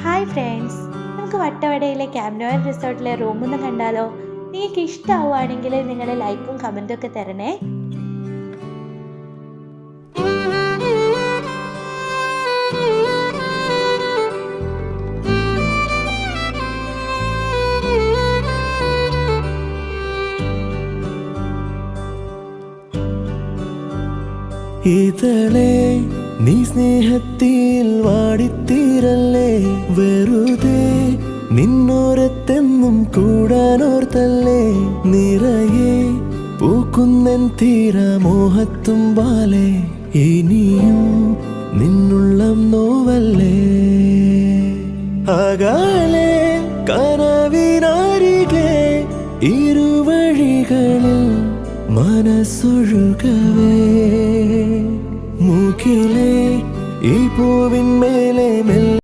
Hi friends, നമുക്ക് വട്ടവടയിലെ camp Noel റിസോർട്ടിലെ റൂമൊന്ന് കണ്ടാലോ? നിങ്ങൾക്ക് ഇഷ്ടമാവുകയാണെങ്കിൽ നിങ്ങൾ ലൈക്കും കമൻറ്റും ഒക്കെ തരണേ. ഇതളേ നീ സ്നേഹത്തിൽ വാടിത്തീരല്ലേ, വെറുതെ നിന്നോരത്തെന്നും കൂടാനോർത്തല്ലേ, നിറയെ പൂക്കുന്നൻ തീരമോഹത്തുമ്പാലെ ഇനിയും നിന്നുള്ളം നോവല്ലേ. അകാലെ കനവിനരികെ ഇരുവഴികളിൽ മനസ്സൊഴുകവേ, മുകിലേ ഈ പൂവിന്മേലെ